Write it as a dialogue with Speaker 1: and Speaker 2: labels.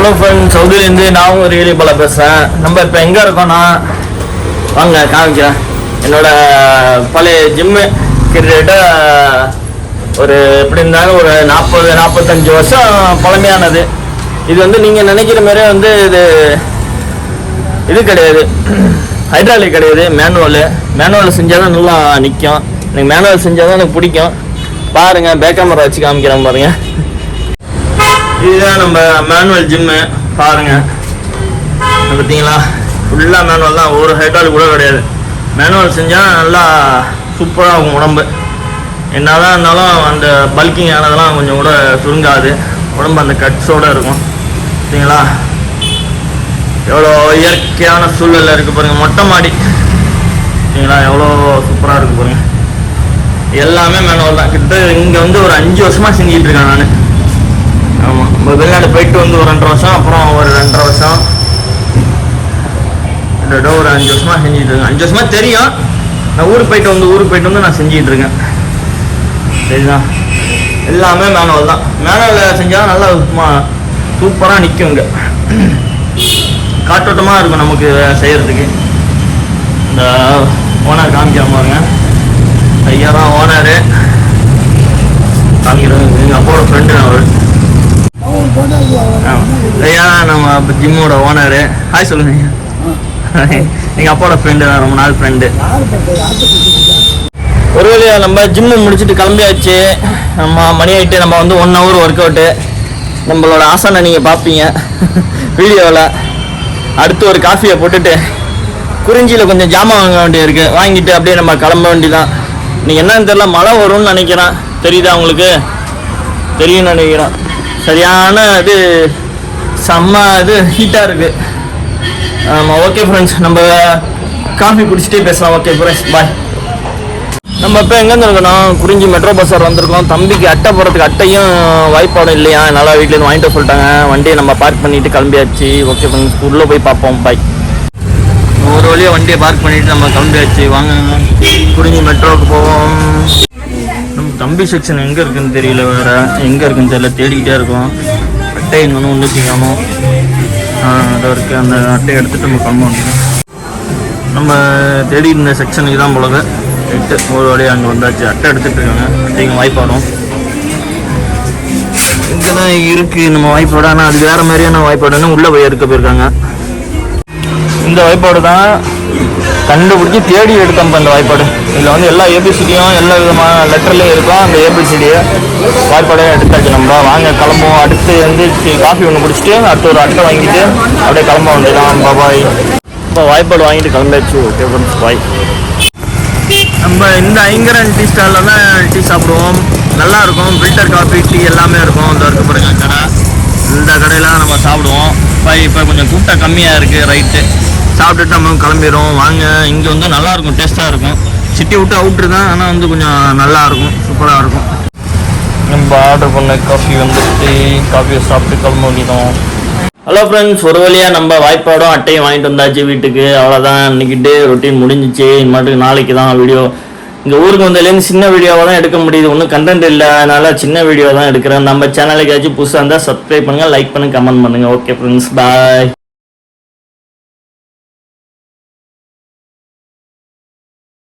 Speaker 1: Hello friends, சவுதியிலேருந்து நான் உங்கள் really போல பேசுகிறேன். நம்ம இப்போ எங்கே இருக்கோன்னா, வாங்க காமிக்கிறேன். என்னோட பழைய ஜிம்மு கிட்டத்தட்ட ஒரு எப்படி இருந்தாலும் ஒரு 40-45 வருஷம் பழமையானது. இது வந்து நீங்கள் நினைக்கிற மாதிரியே வந்து இது கிடையாது, ஹைட்ராலிக் கிடையாது, மேனுவல் செஞ்சால் தான் நல்லா நிற்கும். எனக்கு மேனுவல் செஞ்சால் தான் எனக்கு பிடிக்கும். பாருங்கள், பேக் கேமரா வச்சு காமிக்கிறேன் பாருங்கள். இதுதான் நம்ம மேனுவல் ஜிம்மு. பாருங்கள், பார்த்தீங்களா, ஃபுல்லாக மேனுவல் தான். ஒரு ஹைட்ராலிக் கூட கிடையாது. மேனுவல் செஞ்சால் நல்லா சூப்பராக இருக்கும் உடம்பு. என்னதான் இருந்தாலும் அந்த பல்கிங் ஆனதெல்லாம் கொஞ்சம் கூட சுருங்காது. உடம்பு அந்த கட்ஸோடு இருக்கும். பார்த்தீங்களா, எவ்வளோ இயற்கையான சூழலில் இருக்குது பாருங்கள். மொட்டை மாடி பார்த்தீங்களா, எவ்வளோ சூப்பராக இருக்குது பாருங்கள். எல்லாமே மேனுவல் தான். கிட்ட இங்கே வந்து ஒரு 5 வருஷமாக செஞ்சிகிட்டு இருக்கேன் நான். ஆமாம், நம்ம வெளிநாடு போயிட்டு வந்து ஒரு 2.5 வருஷம், அப்புறம் ஒரு 2.5 வருஷம், ஒரு 5 வருஷமாக செஞ்சுட்டு இருக்கேன். 5 வருஷமாக தெரியும். நான் ஊருக்கு போயிட்டு வந்து நான் செஞ்சுக்கிட்டு இருக்கேன். சரிதான், எல்லாமே மேனுவல் தான். மேனுவலில் செஞ்சால் நல்லா சூப்பராக நிற்கும். இங்கே காற்றோட்டமாக இருக்கும் நமக்கு செய்கிறதுக்கு. இந்த ஓனர் காமிக்காம பாருங்க. ஐயா தான் ஓனரு. காமிக்கிறது எங்கள் அப்பாவோட ஃப்ரெண்டு அவர். ஐயா நம்ம ஜிம்மோட ஓனரு. ஹாய் சொல்லுங்க ஐயா. எங்கள் அப்பாவோட ஃப்ரெண்டு தான், ரொம்ப நாள் ஃப்ரெண்டு. ஒரு வழியாக நம்ம ஜிம்மு முடிச்சுட்டு கிளம்பியாச்சு. நம்ம மணி ஆகிட்டு நம்ம வந்து 1 hour ஒர்க் அவுட்டு. நம்மளோட ஆசனை நீங்கள் பார்ப்பீங்க வீடியோவில். அடுத்து ஒரு காஃபியை போட்டுட்டு குறிஞ்சியில் கொஞ்சம் ஜாமான் வாங்க வேண்டியது இருக்குது. வாங்கிட்டு அப்படியே நம்ம கிளம்ப வேண்டியதான். நீங்கள் என்னன்னு தெரியல, மழை வரும்னு நினைக்கிறேன். தெரியுதா உங்களுக்கு? தெரியும்னு நினைக்கிறேன். சரியான செம்ம ஹீட்டாக இருக்குது. ஆமாம், ஓகே ஃப்ரெண்ட்ஸ், நம்ம காஃபி குடிச்சிட்டே பேசலாம். ஓகே ஃப்ரெண்ட்ஸ், பாய். நம்ம இப்போ எங்கேருந்து இருக்கணும்? குறிஞ்சி மெட்ரோ பஸ்ஸார் வந்திருக்கோம். தம்பிக்கு அட்டை போடுறதுக்கு அட்டையும் வாய்ப்பாடும் இல்லையா, அதனால் வீட்டிலேருந்து வாங்கிட்டு சொல்லிட்டாங்க. வண்டியை நம்ம பார்க் பண்ணிவிட்டு கிளம்பியாச்சு. ஓகே ஃப்ரெண்ட்ஸ், உள்ளே போய் பார்ப்போம். பாய். ஒரு வழியாக வண்டியை பார்க் பண்ணிவிட்டு நம்ம கிளம்பியாச்சு. வாங்க குறிஞ்சி மெட்ரோவுக்கு போவோம். நம்ம தம்பி செக்ஷன் எங்கே இருக்குதுன்னு தெரியல, வேறு எங்கே இருக்குதுன்னு தெரியல, தேடிக்கிட்டே இருக்கோம். அட்டை எங்கன்னு வந்து செய்யணும். அதை இருக்குது. அந்த அட்டையை எடுத்துகிட்டு நம்ம கிளம்ப வேண்டியது. நம்ம தேடி இருந்த செக்ஷனுக்கு தான் போலது. ஒரு வழியாக அங்கே வந்தாச்சு. அட்டை எடுத்துகிட்டு இருக்காங்க. அட்டைங்க வாய்ப்பாடும் இங்கே தான் இருக்குது நம்ம வாய்ப்பாடு. ஆனால் அது வேறு மாதிரியான வாய்ப்பாடுன்னு உள்ளே போய் எடுக்க போயிருக்காங்க. இந்த வாய்ப்பாடு தான் கண்டுபிடிச்சி தேடி எடுத்தோம். இந்த வாய்ப்பாடு இதில் வந்து எல்லா ஏபிசிடியும் எல்லா விதமான லெட்டர்லேயும் இருக்கும். அந்த ஏபிசிடியை வாய்ப்பாடையும் எடுத்தாச்சு. நம்ம வாங்க கிளம்புவோம். அடுத்து வந்து காஃபி ஒன்று குடிச்சிட்டு அடுத்து ஒரு அட்டை வாங்கிட்டு அப்படியே கிளம்ப வேண்டியதான். பாய். இப்போ வாய்ப்பாடு வாங்கிட்டு கிளம்பியாச்சு. ஓகே ஃப்ரெண்ட்ஸ், பாய். நம்ம இந்த ஐங்கரன் டீ ஸ்டாலில் தான் டீ சாப்பிடுவோம். நல்லாயிருக்கும். ஃபில்டர் காஃபி, டீ எல்லாமே இருக்கும். இந்த இருக்க பாருங்க கடை. இந்த கடையில் நம்ம சாப்பிடுவோம். இப்போ கொஞ்சம் கூட்டம் கம்மியாக இருக்குது. ரைட்டு, சாப்பிட்டுட்டு நம்ம கிளம்பிடுவோம். வாங்க. இங்கே வந்து நல்லாயிருக்கும், டேஸ்ட்டாக இருக்கும். சிட்டி விட்டு அவுட்ரு தான், ஆனால் வந்து கொஞ்சம் நல்லாயிருக்கும், சூப்பராக இருக்கும். நம்ம ஆர்டர் பண்ண காஃபி வந்துட்டு காஃபியை சாப்பிட்டு கிளம்ப வேண்டியதும். ஹலோ ஃப்ரெண்ட்ஸ், ஒரு வழியாக நம்ம வாய்ப்பாடும் அட்டையும் வாங்கிட்டு வந்தாச்சு வீட்டுக்கு. அவ்வளோதான், இன்றைக்கி டே ரொட்டீன் முடிஞ்சிச்சு. இனிமேட்டுக்கு நாளைக்கு தான் வீடியோ. இங்கே ஊருக்கு வந்ததுலேருந்து சின்ன வீடியோவாக தான் எடுக்க முடியுது. ஒன்றும் கண்டென்ட் இல்லை, அதனால் சின்ன வீடியோ தான் எடுக்கிறேன். நம்ம சேனலுக்கு ஏதாச்சும் புதுசாக இருந்தால் சப்ஸ்கிரைப் பண்ணுங்கள், லைக் பண்ணுங்கள், கமெண்ட் பண்ணுங்கள். ஓகே ஃப்ரெண்ட்ஸ், பாய்.